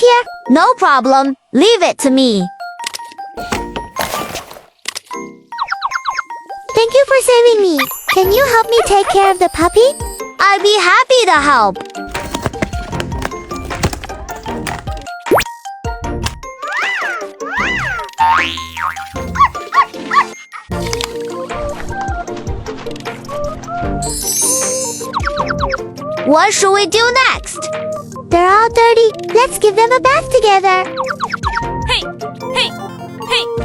here? No problem. Leave it to me. Thank you for saving me. Can you help me take care of the puppy? I'd be happy to help. What should we do next? They're all dirty. Let's give them a bath together. Hey, hey, hey.